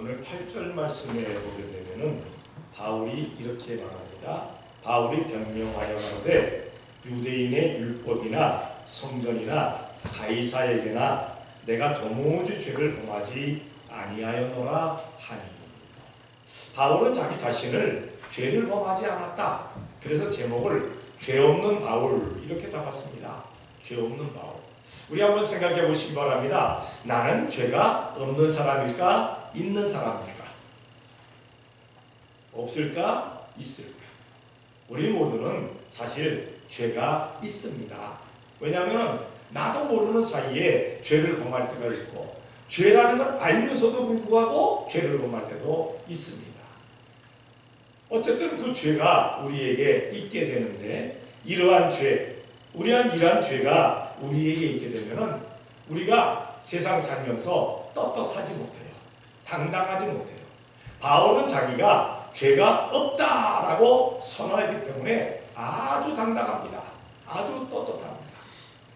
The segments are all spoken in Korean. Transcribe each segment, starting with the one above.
오늘 8절 말씀에 보게 되면은 바울이 이렇게 말합니다. 바울이 변명하여 가로되 유대인의 율법이나 성전이나 가이사에게나 내가 도무지 죄를 범하지 아니하였노라 하니. 바울은 자기 자신을 죄를 범하지 않았다. 그래서 제목을 죄 없는 바울 이렇게 잡았습니다. 죄 없는 바울. 우리 한번 생각해 보시기 바랍니다. 나는 죄가 없는 사람일까? 있는 사람일까? 없을까? 있을까? 우리 모두는 사실 죄가 있습니다. 왜냐하면 나도 모르는 사이에 죄를 범할 때가 있고, 죄라는 걸 알면서도 불구하고 죄를 범할 때도 있습니다. 어쨌든 그 죄가 우리에게 있게 되는데, 이러한 죄가 우리에게 있게 되면은 우리가 세상 살면서 떳떳하지 못해요. 당당하지 못해요. 바울은 자기가 죄가 없다라고 선언했기 때문에 아주 당당합니다. 아주 떳떳합니다.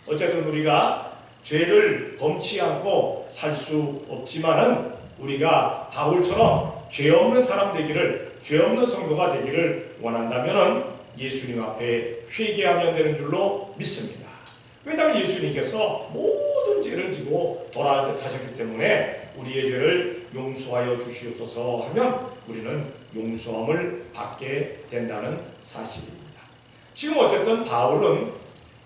어쨌든 우리가 죄를 범치 않고 살 수 없지만은 우리가 바울처럼 죄 없는 사람 되기를, 죄 없는 성도가 되기를 원한다면은 예수님 앞에 회개하면 되는 줄로 믿습니다. 왜냐하면 예수님께서 모든 죄를 지고 돌아가셨기 때문에 우리의 죄를 용서하여 주시옵소서 하면 우리는 용서함을 받게 된다는 사실입니다. 지금 어쨌든 바울은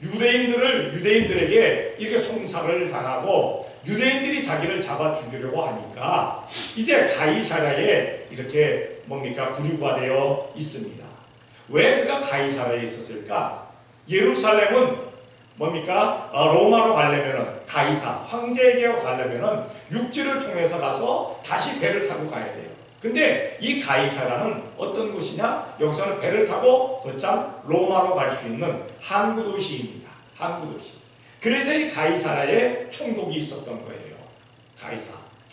유대인들에게 이렇게 송사를 당하고 유대인들이 자기를 잡아 죽이려고 하니까 이제 가이사랴에 이렇게 구류가 되어 있습니다. 왜 그가 가이사랴에 있었을까? 예루살렘은 로마로 가려면은 가이사 황제에게 가려면은 육지를 통해서 가서 다시 배를 타고 가야 돼요. 근데 이 가이사라는 어떤 곳이냐? 여기서는 배를 타고 곧장 로마로 갈 수 있는 항구 도시입니다. 항구 도시. 그래서 이 가이사라에 총독이 있었던 거예요.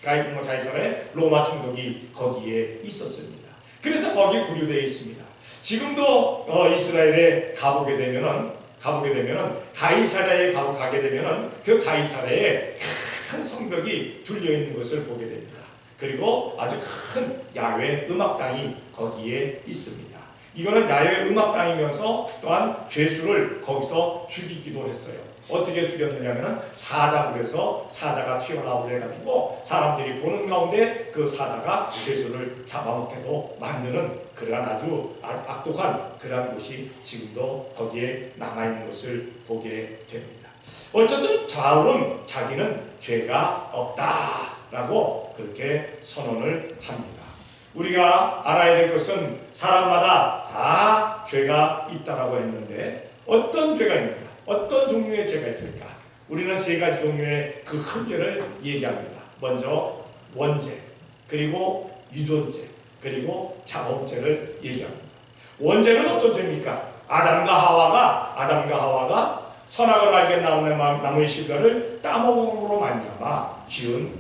가이사라에 로마 총독이 거기에 있었습니다. 그래서 거기 구류되어 있습니다. 지금도 이스라엘에 가보게 되면은 가이사랴에 가게 되면은 그 가이사랴에 큰 성벽이 둘려 있는 것을 보게 됩니다. 그리고 아주 큰 야외 음악당이 거기에 있습니다. 이거는 야외 음악당이면서 또한 죄수를 거기서 죽이기도 했어요. 어떻게 죽였느냐면은 사자로 해서 사자가 튀어나오게 해가지고 사람들이 보는 가운데 그 사자가 죄수를 잡아먹게도 만드는 그러한 아주 악독한 그러한 곳이 지금도 거기에 남아있는 것을 보게 됩니다. 어쨌든 바울은 자기는 죄가 없다라고 그렇게 선언을 합니다. 우리가 알아야 될 것은 사람마다 다 죄가 있다라고 했는데 어떤 죄가 있는가? 어떤 종류의 죄가 있을까? 우리는 세 가지 종류의 그 큰 죄를 얘기합니다. 먼저 원죄, 그리고 유존죄, 그리고 자범죄를 얘기합니다. 원죄는 어떤 죄입니까? 아담과 하와가 선악을 알게 나무의 실과를 따먹음으로 말미암아 지은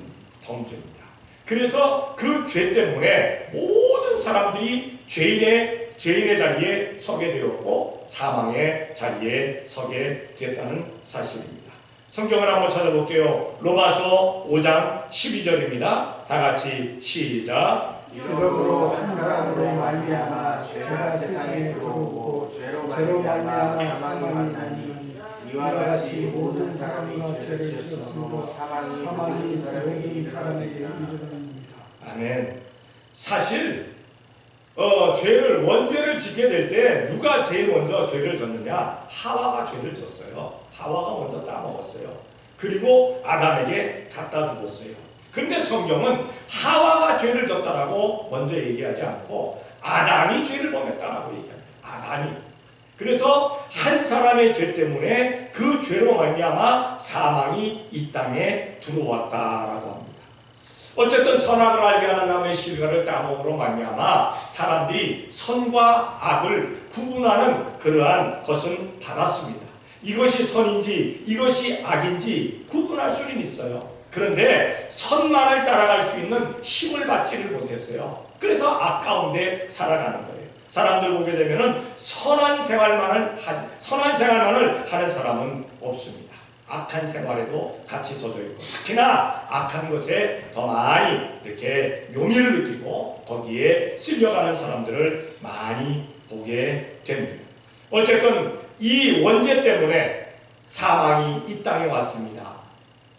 범죄입니다. 그래서 그 죄 때문에 모든 사람들이 죄인의 자리에 서게 되었고 사망의 자리에 서게 됐다는 사실입니다. 성경을 한번 찾아볼게요. 로마서 5장 12절입니다. 다 같이 시작. 이러므로 한 사람으로 말미암아 죄가 세상에 들어오고 죄로 말미암아 사망이 만나니 이와 같이 모든 사람이 죄를 지었으므로 사망이 모든 사람에게 이르렀습니다. 아멘. 사실 원죄를 짓게 될 때 누가 제일 먼저 죄를 졌느냐? 하와가 죄를 졌어요. 하와가 먼저 따먹었어요. 그리고 아담에게 갖다 죽었어요. 근데 성경은 하와가 죄를 졌다라고 먼저 얘기하지 않고 아담이 죄를 범했다라고 얘기합니다. 아담이. 그래서 한 사람의 죄 때문에 그 죄로 말미암아 사망이 이 땅에 들어왔다라고 합니다. 어쨌든 선악을 알게 하는 나무의 실과를 따먹음으로 말미암아 사람들이 선과 악을 구분하는 그러한 것은 받았습니다. 이것이 선인지 이것이 악인지 구분할 수는 있어요. 그런데 선만을 따라갈 수 있는 힘을 받지를 못했어요. 그래서 악 가운데 살아가는 거예요. 사람들 보게 되면은 선한 생활만을 하는 사람은 없습니다. 악한 생활에도 같이 젖어 있고 특히나 악한 것에 더 많이 이렇게 묘미를 느끼고 거기에 쓸려가는 사람들을 많이 보게 됩니다. 어쨌든 이 원죄 때문에 사망이 이 땅에 왔습니다.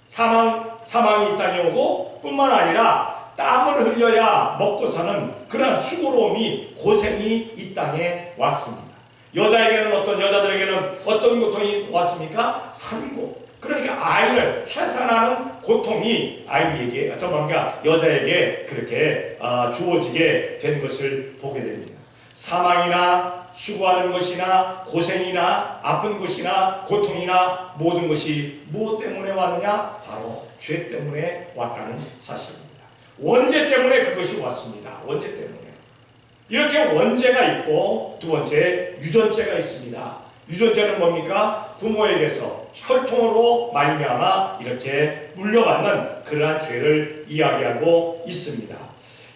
사망이 이 땅에 오고 뿐만 아니라 땀을 흘려야 먹고 사는 그런 수고로움이 고생이 이 땅에 왔습니다. 여자들에게는 어떤 고통이 왔습니까? 산고. 그러니까 아이를 해산하는 고통이 아이에게, 여자에게 그렇게 주어지게 된 것을 보게 됩니다. 사망이나 수고하는 것이나 고생이나 아픈 것이나 고통이나 모든 것이 무엇 때문에 왔느냐? 바로 죄 때문에 왔다는 사실입니다. 원죄 때문에 그것이 왔습니다. 원죄 때문에. 이렇게 원죄가 있고 두 번째 유전죄가 있습니다. 유전죄는 뭡니까? 부모에게서 혈통으로 말미암아 이렇게 물려받는 그러한 죄를 이야기하고 있습니다.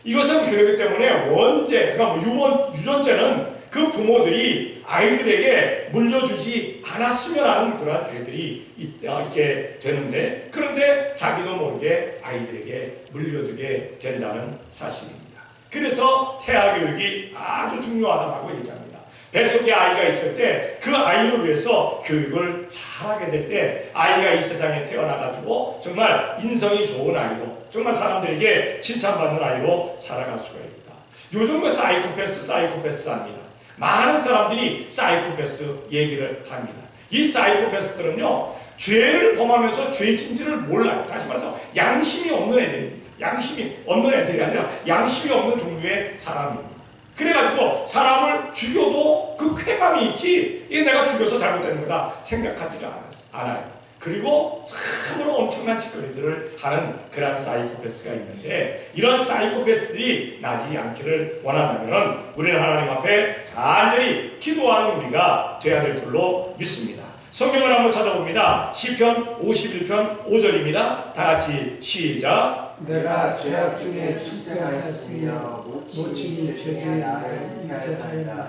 이것은 그렇기 때문에 원죄, 그러니까 유전죄는 그 부모들이 아이들에게 물려주지 않았으면 하는 그러한 죄들이 있게 되는데, 그런데 자기도 모르게 아이들에게 물려주게 된다는 사실입니다. 그래서 태아 교육이 아주 중요하다고 얘기합니다. 뱃속에 아이가 있을 때 그 아이를 위해서 교육을 잘하게 될 때 아이가 이 세상에 태어나가지고 정말 인성이 좋은 아이로, 정말 사람들에게 칭찬받는 아이로 살아갈 수가 있다. 요즘 사이코패스 합니다. 많은 사람들이 사이코패스 얘기를 합니다. 이 사이코패스들은요, 죄를 범하면서 죄 진지를 몰라요. 다시 말해서 양심이 없는 애들입니다. 양심이 없는 애들이 아니라 양심이 없는 종류의 사람입니다. 그래가지고 사람을 죽여도 그 쾌감이 있지, 이 내가 죽여서 잘못된 거다 생각하지를 않아요. 그리고 참으로 엄청난 짓거리들을 하는 그런 사이코패스가 있는데, 이런 사이코패스들이 나지 않기를 원한다면 우리는 하나님 앞에 간절히 기도하는 우리가 되어야 될 줄로 믿습니다. 성경을 한번 찾아봅니다. 시편 51편 5절입니다. 다 같이 시작. 내가 죄악 중에 출생하였으며 모친이 죄중에 나를 잉태하였나이다.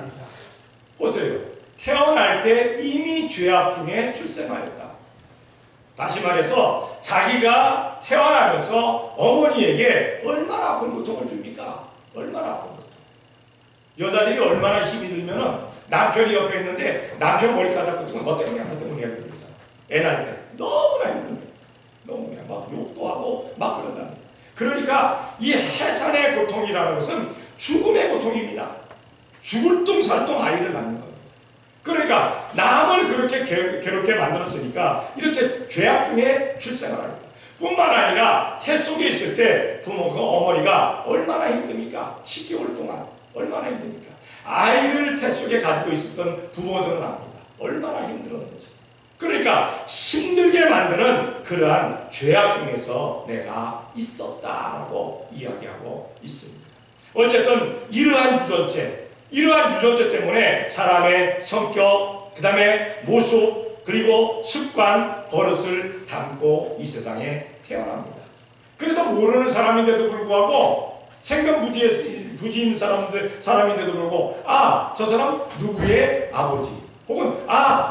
보세요. 태어날 때 이미 죄악 중에 출생하였다. 다시 말해서 자기가 태어나면서 어머니에게 얼마나 아픈 고통을 줍니까? 얼마나 아픈 고통. 여자들이 얼마나 힘이 들면은 남편이 옆에 있는데 남편 머리카락 같은 건 너 때문이야, 너 때문이야 그러잖아. 애 낳을 때 너무나 힘듭니다. 너무나 막 욕도 하고 막 그런답니다. 그러니까 이 해산의 고통이라는 것은 죽음의 고통입니다. 죽을 둥살둥 아이를 낳는 겁니다. 그러니까 남을 그렇게 괴롭게 만들었으니까 이렇게 죄악 중에 출생을 합니다. 뿐만 아니라 태 속에 있을 때 부모가, 어머니가 얼마나 힘듭니까? 10개월 동안 얼마나 힘듭니까? 아이를 태 속에 가지고 있었던 부모들은 압니다. 얼마나 힘들었는지. 그러니까 힘들게 만드는 그러한 죄악 중에서 내가 있었다라고 이야기하고 있습니다. 어쨌든 이러한 유전죄 때문에 사람의 성격, 그 다음에 모습, 그리고 습관, 버릇을 담고 이 세상에 태어납니다. 그래서 모르는 사람인데도 불구하고 생명부지 있는 사람인데도 불구하고 저 사람 누구의 아버지, 혹은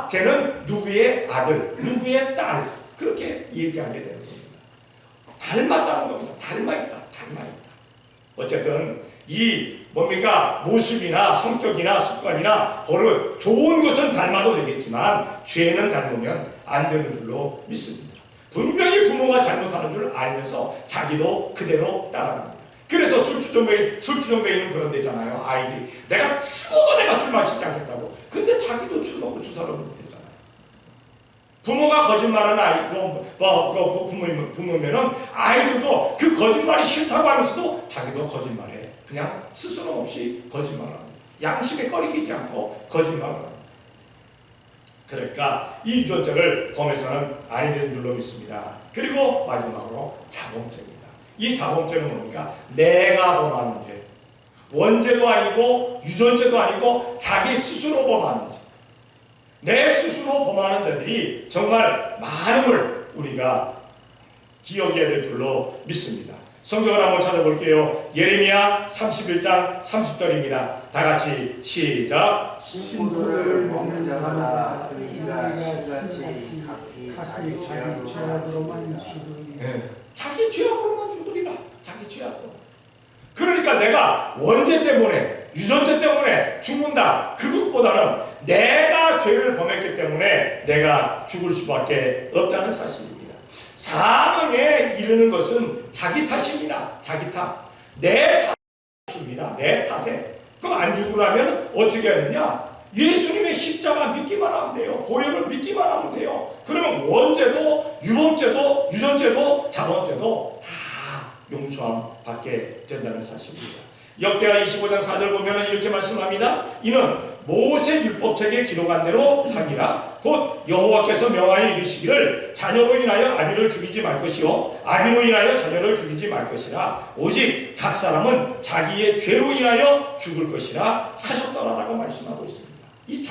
쟤는 누구의 아들, 누구의 딸, 그렇게 얘기하게 되는 겁니다. 닮았다는 겁니다. 닮아있다. 어쨌든 이 모습이나 성격이나 습관이나 버릇, 좋은 것은 닮아도 되겠지만 죄는 닮으면 안 되는 줄로 믿습니다. 분명히 부모가 잘못하는 줄 알면서 자기도 그대로 따라갑니다. 그래서 술주정뱅이는 그런 데잖아요. 아이들이 내가 죽어도 내가 술 마시지 않겠다고. 근데 자기도 술 먹고 주사를 부르면 되잖아요. 부모가 거짓말하는 부모면은 아이들도 그 거짓말이 싫다고 하면서도 자기도 거짓말해. 그냥 스스럼 없이 거짓말을 합니다. 양심에 꺼리지 않고 거짓말을 합니다. 그러니까 이 유전자를 범해서는 아니 되는 줄로 믿습니다. 그리고 마지막으로 자범죄입니다. 이 자범죄는 뭡니까? 내가 범하는 죄. 원죄도 아니고 유전죄도 아니고 자기 스스로 범하는 죄. 내 스스로 범하는 자들이 정말 많음을 우리가 기억해야 될 줄로 믿습니다. 성경을 한번 찾아볼게요. 예레미야 31장 30절입니다. 다 같이 시작. 신부를 먹는 자마다 그이가 신같이 자기 죄악으로만 죽으리라. 예, 자기 죄악으로만 죽으리라. 자기 죄악으로. 그러니까 내가 원죄 때문에, 유전죄 때문에 죽는다. 그것보다는 내가 죄를 범했기 때문에 내가 죽을 수밖에 없다는 사실입니다. 사망에 이르는 것은 자기 탓입니다. 자기 탓. 내 탓입니다. 내 탓에. 그럼 안 죽으려면 어떻게 해야 되냐? 예수님의 십자가 믿기만 하면 돼요. 보혈을 믿기만 하면 돼요. 그러면 원죄도, 유범죄도, 유전죄도, 자범죄도 다 용서함 받게 된다는 사실입니다. 역대하 25장 4절 보면 이렇게 말씀합니다. 이는 모세 율법책에 기록한 대로 함이라. 곧 여호와께서 명하여 이르시기를 자녀로 인하여 아비를 죽이지 말 것이요 아비로 인하여 자녀를 죽이지 말 것이라. 오직 각 사람은 자기의 죄로 인하여 죽을 것이라 하셨더라라고 말씀하고 있습니다. 이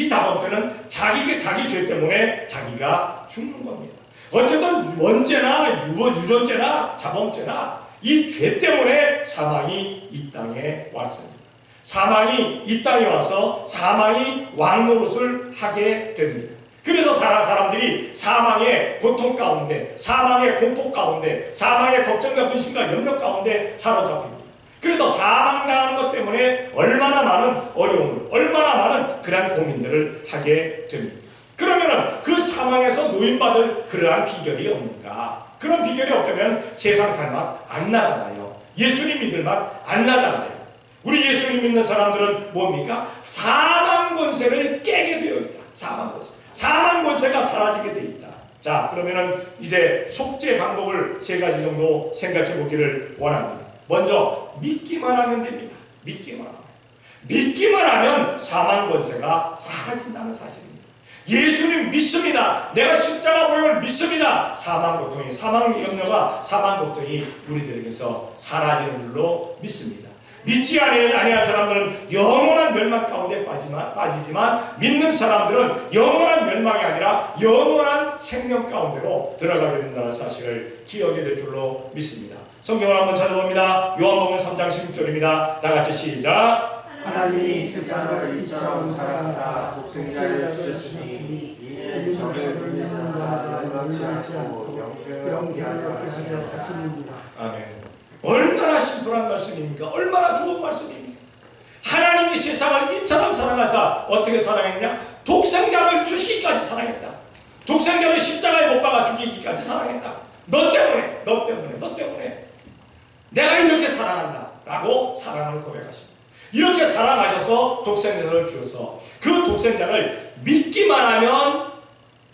자범죄는 자기 죄 때문에 자기가 죽는 겁니다. 어쨌든 원죄나 유전죄나 자범죄나 이 죄 때문에 사망이 이 땅에 왔습니다. 사망이 이 땅에 와서 사망이 왕노릇을 하게 됩니다. 그래서 사람들이 사망의 고통 가운데, 사망의 공포 가운데, 사망의 걱정과 근심과 염려 가운데 사로잡힙니다. 그래서 사망당하는 것 때문에 얼마나 많은 어려움을, 얼마나 많은 그러한 고민들을 하게 됩니다. 그러면은 그 상황에서 노인받을 그러한 비결이 없는가? 그런 비결이 없다면 세상 살맛 안 나잖아요. 예수님 믿을 맛 안 나잖아요. 우리 예수님 믿는 사람들은 뭡니까? 사망 권세를 깨게 되어 있다. 사망 권세. 사망 권세가 사라지게 되어 있다. 자, 그러면은 이제 속죄 방법을 세 가지 정도 생각해 보기를 원합니다. 먼저 믿기만 하면 됩니다. 믿기만 하면 사망 권세가 사라진다는 사실입니다. 예수님 믿습니다. 내가 십자가 보혈을 믿습니다. 사망 고통이, 사망 염려가, 사망 걱정이 우리들에게서 사라지는 줄로 믿습니다. 믿지 아니한 사람들은 영원한 멸망 가운데 빠지지만 믿는 사람들은 영원한 멸망이 아니라 영원한 생명 가운데로 들어가게 된다는 사실을 기억해야 될 줄로 믿습니다. 성경을 한번 찾아봅니다. 요한복음 3장 16절입니다. 다 같이 시작. 하나님이 세상을 이처럼 사랑하사 독생자를 주셨으니 이는 저를 믿는 자마다 멸망치 않고 영생을 얻게 하려 하심이니라. 아멘. 얼마나 심플한 말씀입니까? 얼마나 좋은 말씀입니까? 하나님이 세상을 이처럼 사랑하사 어떻게 사랑했냐? 독생자를 주시기까지 사랑했다. 독생자를 십자가에 못 박아 죽이기까지 사랑했다. 너 때문에 내가 이렇게 사랑한다 라고 사랑을 고백하십니다. 이렇게 사랑하셔서 독생자를 주셔서 그 독생자를 믿기만 하면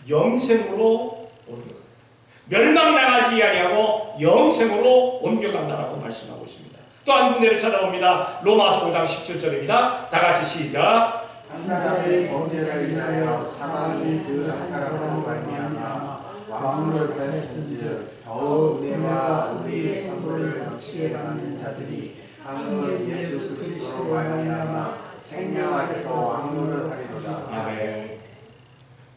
영생으로 옮겨간다. 멸망당하지 아니하고 영생으로 옮겨간다라고 말씀하고 있습니다. 또 한 군데를 찾아봅니다. 로마서 5장 17절입니다. 다 같이 시작. 한 사람의 범죄를 인하여 사망이 그 한 사람으로 말미암아 왕노를 받았은즉 더욱 은혜와 우리의 선물을 거치게 받는 자들이 한 예수 그리스도로 말미암아 생명 안에서 왕노를 하리로다. 아멘.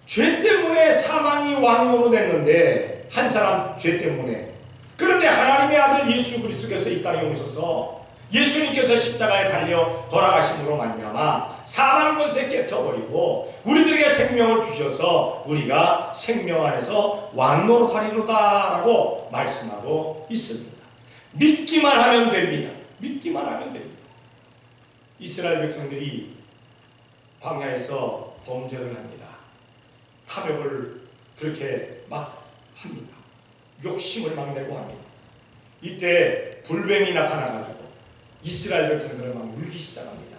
죄 때문에 사망이 왕노로 됐는데 한 사람 죄 때문에. 그런데 하나님의 아들 예수 그리스도께서 이 땅에 오셔서 예수님께서 십자가에 달려 돌아가심으로 말미암아 사망 권세 깨트버리고 우리들에게 생명을 주셔서 우리가 생명 안에서 왕노릇하리로다라고 말씀하고 있습니다. 믿기만 하면 됩니다. 이스라엘 백성들이 광야에서 범죄를 합니다. 탐욕을 그렇게 막 합니다. 욕심을 막 내고 합니다. 이때 불뱀이 나타나가지고 이스라엘 백성들을 막 물기 시작합니다.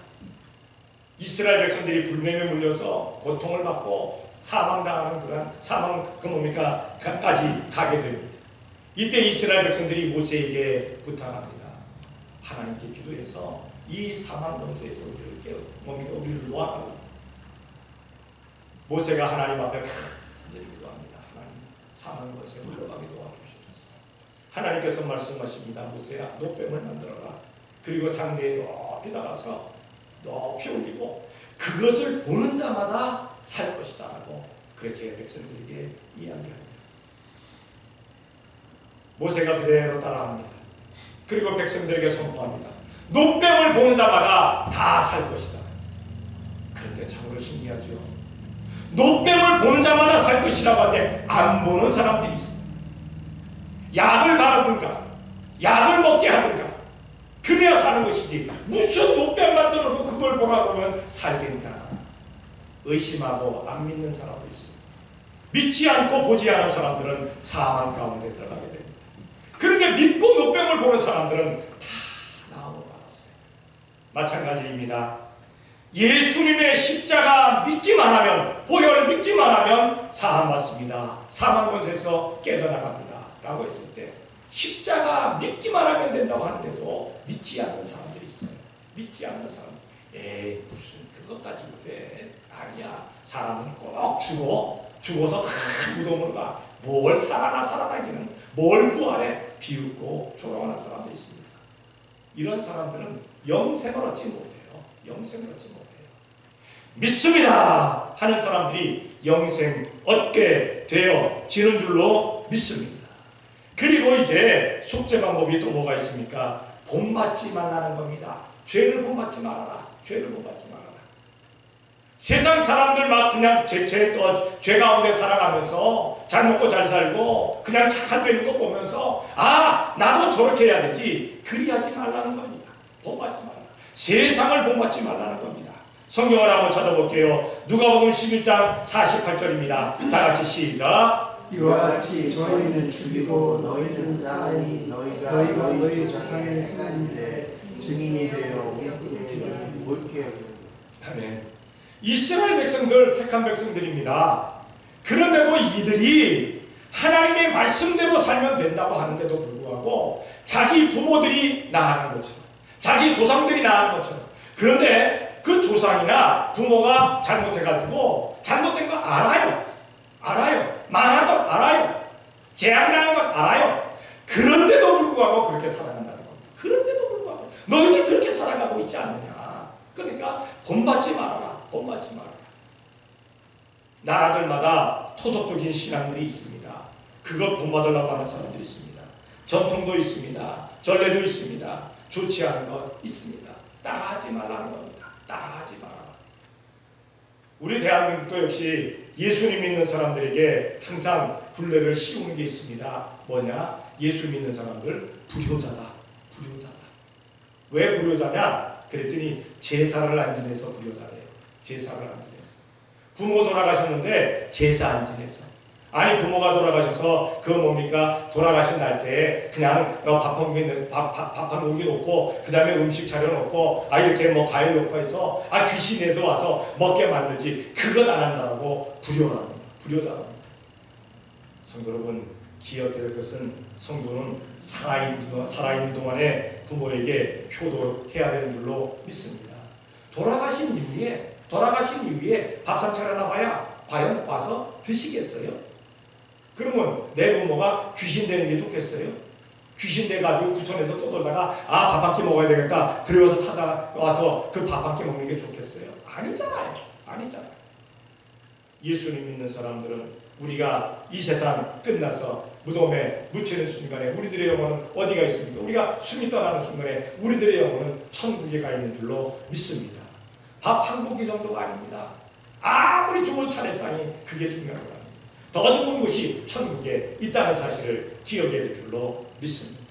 이스라엘 백성들이 불뱀에 물려서 고통을 받고 사망당하는 그런 까지 가게 됩니다. 이때 이스라엘 백성들이 모세에게 부탁합니다. 하나님께 기도해서 이 사망 권세에서 우리를 놓아달라고. 모세가 하나님 앞에 간절히 기도합니다. 하나님, 사망 권세 물러가게 도와주시옵소서. 하나님께서 말씀하십니다. 모세야, 노뱀을 만들어라. 그리고 장대에 높이 달아서 높이 올리고 그것을 보는 자마다 살 것이다 라고 그렇게 백성들에게 이야기합니다. 모세가 그대로 따라합니다. 그리고 백성들에게 선포합니다. 노뱀을 보는 자마다 다 살 것이다. 그런데 참으로 신기하죠. 노뱀을 보는 자마다 살 것이라고 하는데 안 보는 사람들이 있어요. 약을 바르든가 약을 먹게 하든가 그래야 사는 것이지 무슨 노뱀 만들어놓고 그걸 보라 그러면 살겠냐. 의심하고 안 믿는 사람도 있습니다. 믿지 않고 보지 않은 사람들은 사망 가운데 들어가게 됩니다. 그런데 믿고 노뱀을 보는 사람들은 다 나음을 받았어요. 마찬가지입니다. 예수님의 십자가 믿기만 하면, 보혈 믿기만 하면 사함받습니다. 사망 권세에서 깨져나갑니다 라고 했을 때 십자가 믿기만 하면 된다고 하는데도 믿지 않는 사람들이 있어요. 믿지 않는 사람들. 에이 무슨 그것까지 못해. 아니야. 사람은 꼭 죽어서 다 무덤으로 가. 뭘 살아나기는 뭘 부활해. 비웃고 조롱하는 사람들이 있습니다. 이런 사람들은 영생을 얻지 못해요. 영생을 얻지 못해요. 믿습니다 하는 사람들이 영생 얻게 되어지는 줄로 믿습니다. 그리고 이제 속죄 방법이 또 뭐가 있습니까? 본받지 말라는 겁니다. 죄를 본받지 말아라. 죄를 본받지 말아라. 세상 사람들 막 그냥 죄 가운데 살아가면서 잘 먹고 잘 살고 그냥 잘 되는 거 보면서 아 나도 저렇게 해야 되지. 그리하지 말라는 겁니다. 본받지 말아라. 세상을 본받지 말라는 겁니다. 성경을 한번 찾아볼게요. 누가복음 11장 48절입니다. 다 같이 시작. 이와 같이 저희는 죽이고 너희는 쌓으니 너희가 너희 조상의 행한 일에 증인이 되어 옳게 아멘. 이스라엘 백성들 택한 백성들입니다. 그런데도 이들이 하나님의 말씀대로 살면 된다고 하는데도 불구하고 자기 부모들이 나아간 것처럼 자기 조상들이 나아간 것처럼 그런데 그 조상이나 부모가 잘못해가지고 잘못된 거 알아요. 망한 건 알아요. 재앙당한 건 알아요. 그런데도 불구하고 그렇게 살아간다는 겁니다. 그런데도 불구하고 너희들 그렇게 살아가고 있지 않느냐. 그러니까 본받지 말아라. 본받지 말아라. 나라들마다 토속적인 신앙들이 있습니다. 그걸 본받으려고 하는 사람들이 있습니다. 전통도 있습니다. 전례도 있습니다. 좋지 않은 것 있습니다. 따라하지 말라는 겁니다. 따라하지 말아라. 우리 대한민국도 역시 예수님 믿는 사람들에게 항상 굴레를 씌우는 게 있습니다. 뭐냐? 예수 믿는 사람들 불효자다. 왜 불효자냐? 그랬더니 제사를 안 지내서 불효자래요. 제사를 안 지내서. 부모 돌아가셨는데 제사 안 지내서. 아니 부모가 돌아가셔서 그 뭡니까? 돌아가신 날짜에 그냥 밥 한 공기 놓고 그 다음에 음식 차려놓고 이렇게 뭐 과일 놓고 해서 귀신에도 와서 먹게 만들지 그것 안 한다라고 불효랍니다. 불효자랍니다. 성도 여러분 기억해야 될 것은 성도는 살아있는 동안에 부모에게 효도해야 되는 줄로 믿습니다. 돌아가신 이후에 밥상 차려놔봐야 과연 와서 드시겠어요? 그러면 내 부모가 귀신 되는 게 좋겠어요? 귀신 돼가지고 구천에서 떠돌다가 밥 한 끼 먹어야 되겠다. 그래서 찾아와서 그 밥 한 끼 먹는 게 좋겠어요? 아니잖아요. 예수님 믿는 사람들은 우리가 이 세상 끝나서 무덤에 묻히는 순간에 우리들의 영혼은 어디가 있습니까? 우리가 숨이 떠나는 순간에 우리들의 영혼은 천국에 가 있는 줄로 믿습니다. 밥 한 공기 정도가 아닙니다. 아무리 좋은 차례상이 그게 중요한 거예요. 더 좋은 곳이 천국에 있다는 사실을 기억해야 될 줄로 믿습니다.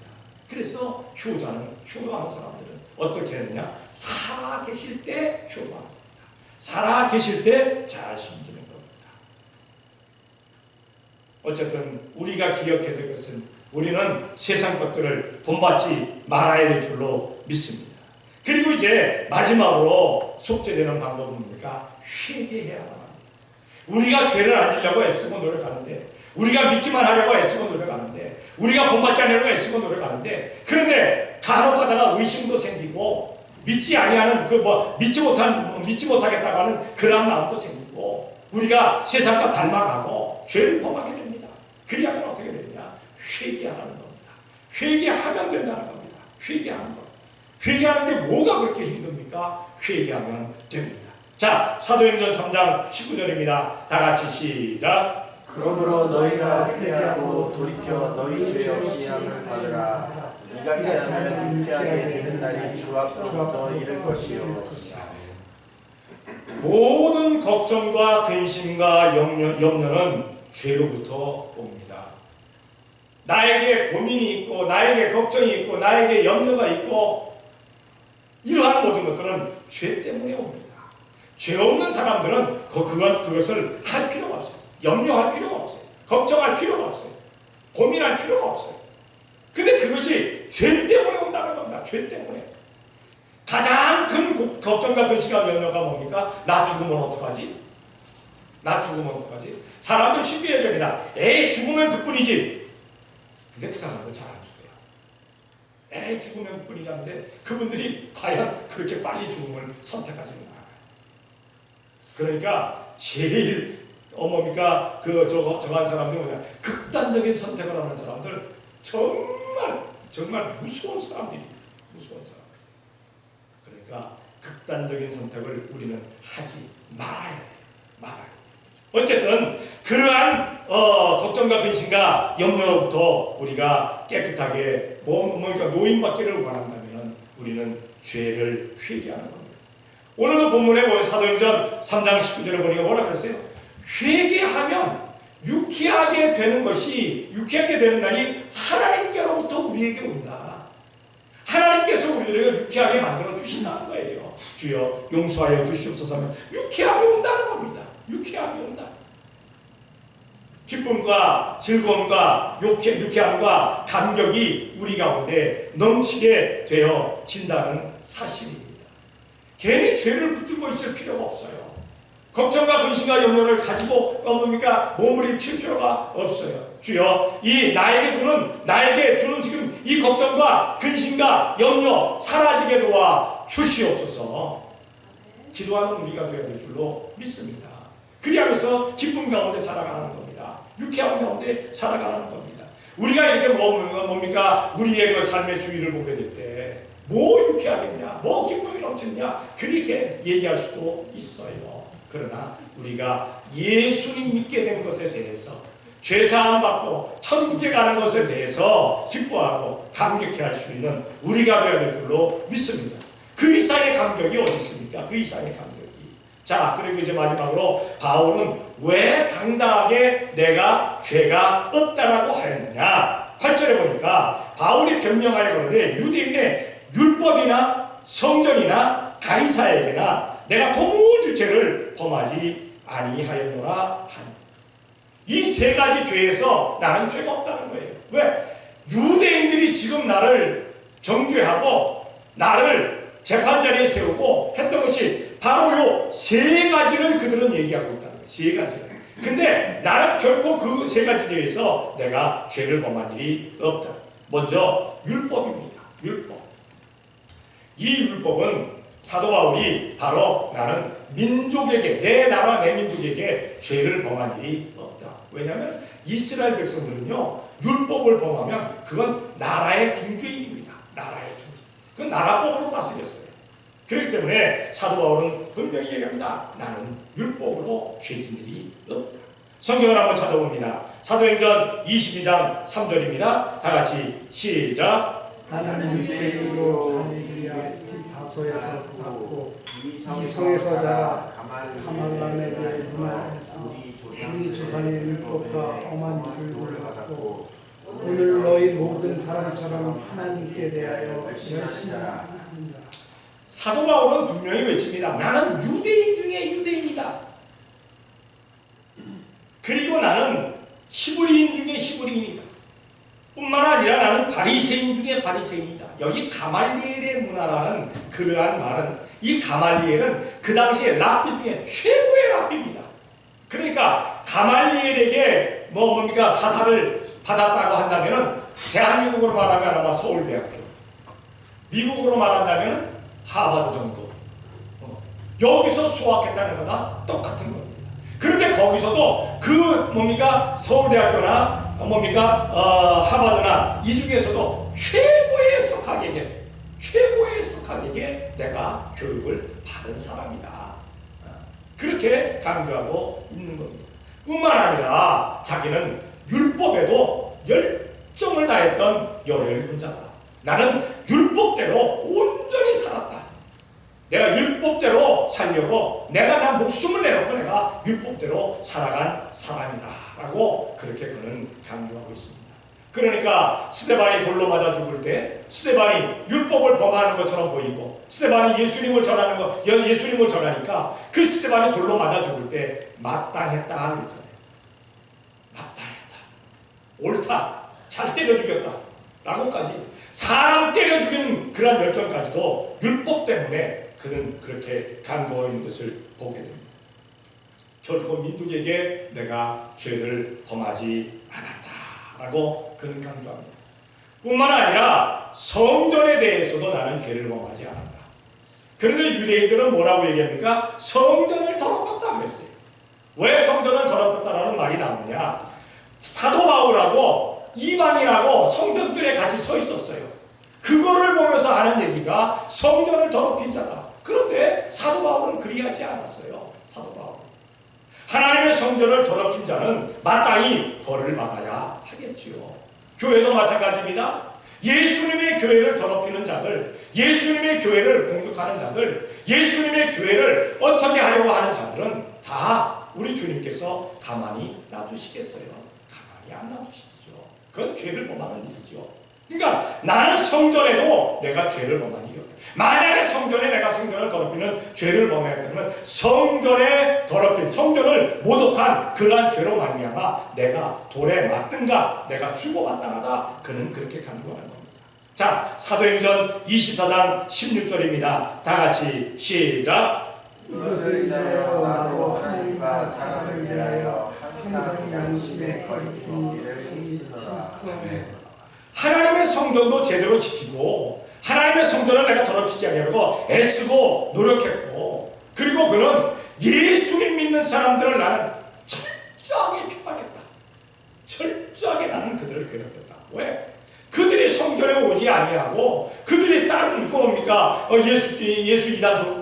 그래서 효도하는 사람들은 어떻게 하느냐? 살아 계실 때 효도합니다. 살아 계실 때 잘 숨기는 겁니다. 어쨌든 우리가 기억해야 될 것은 우리는 세상 것들을 본받지 말아야 될 줄로 믿습니다. 그리고 이제 마지막으로 속죄되는 방법은 뭡니까? 회개해야만 합니다. 우리가 죄를 안 지려고 애쓰고 노력하는데 우리가 믿기만 하려고 애쓰고 노력하는데 우리가 본받지 않으려고 애쓰고 노력하는데 그런데 간혹 가다가 의심도 생기고 믿지 아니하는 믿지 못하겠다고 하는 그런 마음도 생기고 우리가 세상과 닮아가고 죄를 범하게 됩니다. 그리하면 어떻게 되느냐? 회개하라는 겁니다. 회개하면 된다는 겁니다. 회개하는 것. 회개하는 게 뭐가 그렇게 힘듭니까? 회개하면 됩니다. 자, 사도행전 3장 19절입니다. 다 같이 시작. 그러므로 너희가 회개하고 돌이켜 너희 죄 없이 함을 받으라. 이같이 하면 유쾌하게 되는 날이 주 앞으로부터 이를 것이요. 모든 걱정과 근심과 염려는 죄로부터 옵니다. 나에게 고민이 있고 나에게 걱정이 있고 나에게 염려가 있고 이러한 모든 것들은 죄 때문에 옵니다. 죄 없는 사람들은 그것을 할 필요가 없어요. 염려할 필요가 없어요. 걱정할 필요가 없어요. 고민할 필요가 없어요. 근데 그것이 죄 때문에 온다는 겁니다. 죄 때문에. 가장 큰 걱정과 근심과 염려가 뭡니까? 나 죽으면 어떡하지? 나 죽으면 어떡하지? 사람들 쉽게 얘기합니다. 죽으면 그뿐이지. 근데 그 사람들 잘 안 죽어요. 죽으면 그뿐이지 하는데 그분들이 과연 그렇게 빨리 죽음을 선택하지는 않아요. 그러니까 제일 뭡니까? 저한 사람들이 뭐냐? 극단적인 선택을 하는 사람들 정말 무서운 사람들입니다. 무서운 사람. 그러니까 극단적인 선택을 우리는 하지 말아야 돼요. 말아야 돼요. 어쨌든 그러한 걱정과 근심과 염려로부터 우리가 깨끗하게 그러니까 노임받기를 원한다면 우리는 죄를 회개하는 겁니다. 오늘도 본문에 보면 사도행전 3장 19절에 보니까 뭐라 그랬어요? 회개하면 유쾌하게 되는 날이 하나님께로부터 우리에게 온다. 하나님께서 우리들에게 유쾌하게 만들어 주신다는 거예요. 주여 용서하여 주시옵소서 하면 유쾌함이 온다는 겁니다. 유쾌함이 온다. 기쁨과 즐거움과 유쾌함과 감격이 우리 가운데 넘치게 되어진다는 사실입니다. 괜히 죄를 붙들고 있을 필요가 없어요. 걱정과 근심과 염려를 가지고 몸부림칠 필요가 없어요. 주여 나에게 주는 지금 이 걱정과 근심과 염려 사라지게 도와 주시옵소서. 기도하는 우리가 되어야 될 줄로 믿습니다. 그리하면서 기쁨 가운데 살아가는 겁니다. 유쾌함 가운데 살아가는 겁니다. 우리가 이렇게 우리의 그 삶의 주위를 보게 될 때 뭐 유쾌하겠냐, 뭐 기쁨이 넘치느냐 그렇게 얘기할 수도 있어요. 그러나 우리가 예수님 믿게 된 것에 대해서 죄사함 받고 천국에 가는 것에 대해서 기뻐하고 감격해 할 수 있는 우리가 되어야 될 줄로 믿습니다. 그 이상의 감격이 어디 있습니까? 그 이상의 감격이. 자, 그리고 이제 마지막으로 바울은 왜 당당하게 내가 죄가 없다라고 하였느냐? 8절에 보니까 바울이 변명하여 그러되 유대인의 율법이나 성전이나 가이사에게나 내가 도무지 죄를 범하지 아니하였노라 하니. 이 세 가지 죄에서 나는 죄가 없다는 거예요. 왜? 유대인들이 지금 나를 정죄하고 나를 재판자리에 세우고 했던 것이 바로 요 세 가지를 그들은 얘기하고 있다는 거예요. 세 가지를. 근데 나는 결코 그 세 가지 죄에서 내가 죄를 범한 일이 없다. 먼저 율법입니다. 율법. 이 율법은 사도 바울이 바로 나는 민족에게, 내 나라 내 민족에게 죄를 범한 일이 없다. 왜냐하면 이스라엘 백성들은요 율법을 범하면 그건 나라의 중죄인입니다. 나라의 중죄. 그건 나라법으로 다스렸어요. 그렇기 때문에 사도 바울은 분명히 얘기합니다. 나는 율법으로 죄진 일이 없다. 성경을 한번 찾아봅니다. 사도행전 22장 3절입니다. 다 같이 시작. 나는 유대인으로 갈릴리아 다소에서 났고 이 성에서 자라 가말라멜의 문화에서 우리 조상의 율법과 엄한 교육을 받았고 오늘 너희 모든 사람처럼 하나님께 대하여 열심히 하는 자. 사도 바울은 분명히 외칩니다. 나는 유대인 중에 유대인이다. 그리고 나는 히브리인 중에 히브리인이다. 뿐만 아니라 나는 바리새인 중에 바리새인이다. 여기 가말리엘의 문화라는 그러한 말은 이 가말리엘은 그 당시에 랍비 중에 최고의 랍비입니다. 그러니까 가말리엘에게 사사를 받았다고 한다면은 대한민국으로 말하면 아마 서울대학교, 미국으로 말한다면 하버드 정도. 여기서 수학했다는 거나 똑같은 겁니다. 그런데 거기서도 서울대학교나 하버드나 이 중에서도 최고의 석학에게 내가 교육을 받은 사람이다. 그렇게 강조하고 있는 겁니다. 뿐만 아니라 자기는 율법에도 열정을 다했던 열혈 분자다. 나는 율법대로 온전히 살았다. 내가 율법대로 살려고 내가 나 목숨을 내놓고 내가 율법대로 살아간 사람이다 라고 그렇게 그는 강조하고 있습니다. 그러니까 스데반이 돌로 맞아 죽을 때 스데반이 율법을 범하는 것처럼 보이고 스데반이 예수님을 전하니까 그 스데반이 돌로 맞아 죽을 때 마땅했다 그랬잖아요. 마땅했다, 옳다, 잘 때려 죽였다 라고까지 사람 때려 죽이는 그런 열정까지도 율법 때문에 그는 그렇게 강조하고 있는 것을 보게 됩니다. 결코 민족에게 내가 죄를 범하지 않았다라고 그는 강조합니다. 뿐만 아니라 성전에 대해서도 나는 죄를 범하지 않았다. 그런데 유대인들은 뭐라고 얘기합니까? 성전을 더럽혔다 그랬어요. 왜 성전을 더럽혔다라는 말이 나오느냐? 사도 바울하고 이방인하고 성전들에 같이 서 있었어요. 그거를 보면서 하는 얘기가 성전을 더럽힌 자다. 그런데 사도 바울은 그리하지 않았어요. 사도 바울은 하나님의 성전을 더럽힌 자는 마땅히 벌을 받아야 하겠지요. 교회도 마찬가지입니다. 예수님의 교회를 더럽히는 자들, 예수님의 교회를 공격하는 자들, 예수님의 교회를 어떻게 하려고 하는 자들은 다 우리 주님께서 가만히 놔두시겠어요? 가만히 안 놔두시죠. 그건 죄를 범하는 일이죠. 그러니까 나는 성전에도 내가 죄를 범한 일이 없다. 만약에 성전에 내가 성전을 더럽히는 죄를 범했다면 성전에 더럽힌 성전을 모독한 그러한 죄로 말미암아 내가 돌에 맞든가 내가 추고마땅하다. 그는 그렇게 강조하는 겁니다. 자, 사도행전 24장 16절입니다. 다 같이 시작. 이것을 위하여 나도 하나님과 사람을 위하여 항상 양심의 거리낌이 있으리라. 하나님의 성전도 제대로 지키고 하나님의 성전을 내가 더럽히지 않으려고 애쓰고 노력했고, 그리고 그는 예수님 믿는 사람들을 나는 철저하게 핍박했다. 철저하게 나는 그들을 괴롭혔다. 왜? 그들이 성전에 오지 아니하고 그들이 다른 뭡니까 예수 이단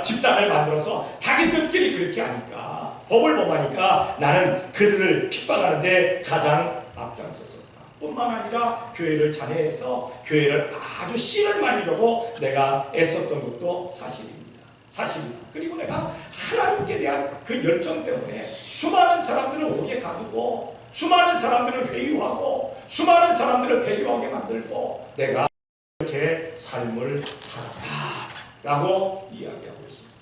집단을 만들어서 자기들끼리 그렇게 하니까 법을 범하니까 나는 그들을 핍박하는데 가장 앞장섰었다. 뿐만 아니라 교회를 잔해해서 교회를 아주 씨를 말리려고 내가 애썼던 것도 사실입니다. 그리고 내가 하나님께 대한 그 열정 때문에 수많은 사람들을 오게 가두고 수많은 사람들을 회유하고 수많은 사람들을 배교하게 만들고 내가 이렇게 삶을 살았다라고 이야기하고 있습니다.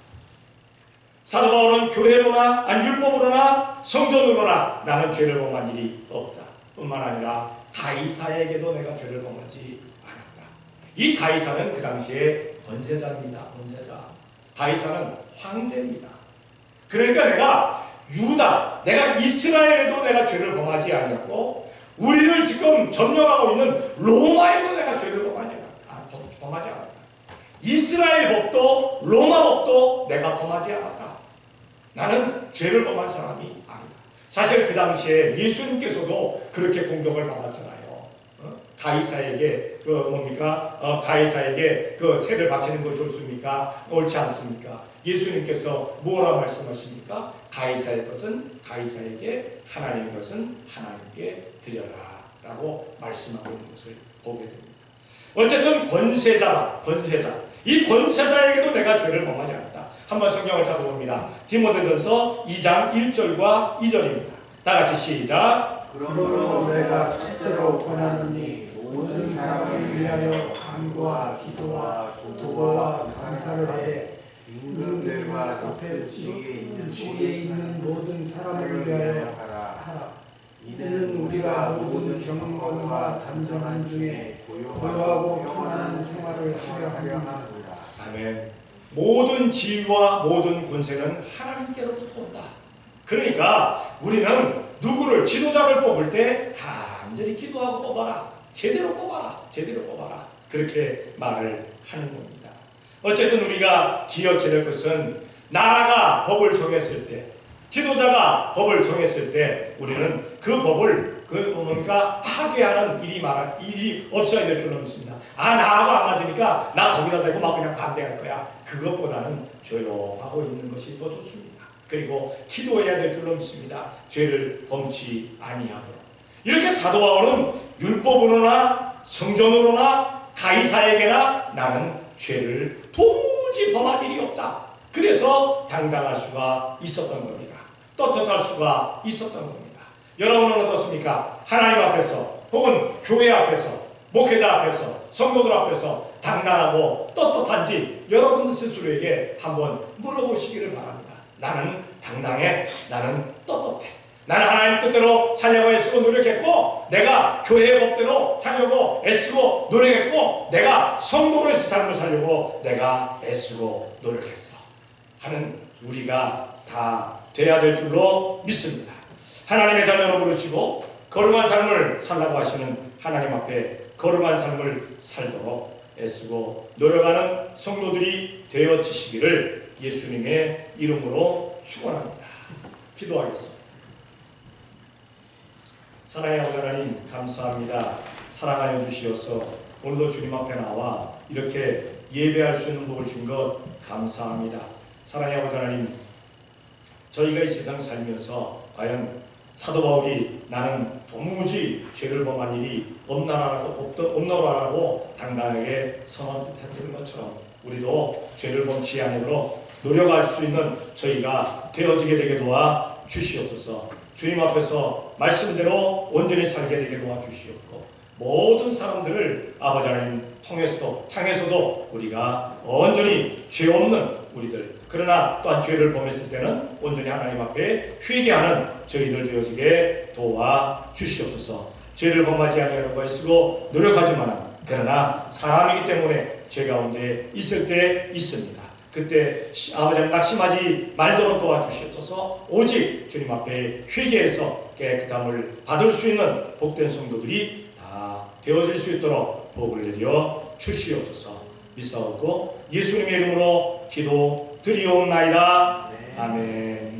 사도 바울은 교회로나 아니 율법으로나 성전으로나 나는 죄를 범한 일이 없다. 뿐만 아니라 가이사에게도 내가 죄를 범하지 않았다. 이 가이사는 그 당시에 권세자입니다. 권세자. 가이사는 황제입니다. 그러니까 내가 유다, 내가 이스라엘에도 내가 죄를 범하지 아니었고 우리를 지금 점령하고 있는 로마에도 내가 죄를 범하지 않았다. 이스라엘 법도 로마 법도 내가 범하지 않았다. 나는 죄를 범한 사람이 아니다. 사실 그 당시에 예수님께서도 그렇게 공격을 받았잖아요. 가이사에게 가이사에게 그 세를 바치는 것이 옳습니까? 옳지 않습니까? 예수님께서 뭐라 말씀하십니까? 가이사의 것은 가이사에게, 하나님의 것은 하나님께 드려라 라고 말씀하고 있는 것을 보게 됩니다. 어쨌든 권세자. 이 권세자에게도 내가 죄를 범하지 않았다. 한번 성경을 찾아봅니다. 디모데전서 2장 1절과 2절입니다. 다 같이 시작. 그러므로 내가 첫째로 권하노니 모든 사람을 위하여 간구와 기도와 도와 감사를 하되 임금들과 앞에 주위에 있는 모든 사람을 위하여 하라. 이는 우리가 모든 경건과 단정한 중에 고요하고 평안한 생활을 하려 함이라. 아멘. 모든 지위와 모든 권세는 하나님께로부터 온다. 그러니까 우리는 누구를 지도자를 뽑을 때 간절히 기도하고 뽑아라. 제대로 뽑아라. 그렇게 말을 하는 겁니다. 어쨌든 우리가 기억해야 될 것은 나라가 법을 정했을 때, 지도자가 법을 정했을 때 우리는 그 법을 뭔가 파괴하는 일이 없어야 될 줄로 믿습니다. 나하고 안 맞으니까 나 거기다 대고 막 그냥 반대할 거야. 그것보다는 조용하고 있는 것이 더 좋습니다. 그리고 기도해야 될 줄로 믿습니다. 죄를 범치 아니하도록. 이렇게 사도 바울은 율법으로나 성전으로나 가이사에게나 나는 죄를 도무지 범할 일이 없다. 그래서 당당할 수가 있었던 겁니다. 떳떳할 수가 있었던 겁니다. 여러분은 어떻습니까? 하나님 앞에서 혹은 교회 앞에서 목회자 앞에서 성도들 앞에서 당당하고 떳떳한지 여러분 스스로에게 한번 물어보시기를 바랍니다. 나는 당당해. 나는 떳떳해. 나는 하나님 뜻대로 살려고 애쓰고 노력했고, 내가 교회의 법대로 살려고 애쓰고 노력했고, 내가 성도로서 삶을 살려고 내가 애쓰고 노력했어 하는 우리가 다 돼야 될 줄로 믿습니다. 하나님의 자녀로 부르시고 거룩한 삶을 살라고 하시는 하나님 앞에 거룩한 삶을 살도록 애쓰고 노력하는 성도들이 되어지시기를 예수님의 이름으로 축원합니다. 기도하겠습니다. 사랑의 아버지 하나님, 감사합니다. 사랑하여 주시어서 오늘도 주님 앞에 나와 이렇게 예배할 수 있는 복을 준 것 감사합니다. 사랑의 아버지 하나님, 저희가 이 세상 살면서 과연 사도 바울이 나는 도무지 죄를 범한 일이 없노라고 당당하게 선언했던 것처럼 우리도 죄를 범치 않도록 노력할 수 있는 저희가 되어지게 되게 도와 주시옵소서. 주님 앞에서 말씀대로 온전히 살게 되게 도와주시옵고, 모든 사람들을 아버지 하나님 향해서도 우리가 온전히 죄 없는 우리들, 그러나 또한 죄를 범했을 때는 온전히 하나님 앞에 회개하는 저희들 되어지게 도와주시옵소서. 죄를 범하지 아니하려고 애쓰고 노력하지만 그러나 사람이기 때문에 죄 가운데 있을 때 있습니다. 그때 아버지 낙심하지 말도록 도와주시옵소서. 오직 주님 앞에 회개해서 깨끗함을 받을 수 있는 복된 성도들이 다 되어질 수 있도록 복을 내려 주시옵소서. 믿사옵고 예수님의 이름으로 기도 드리옵나이다. 아멘.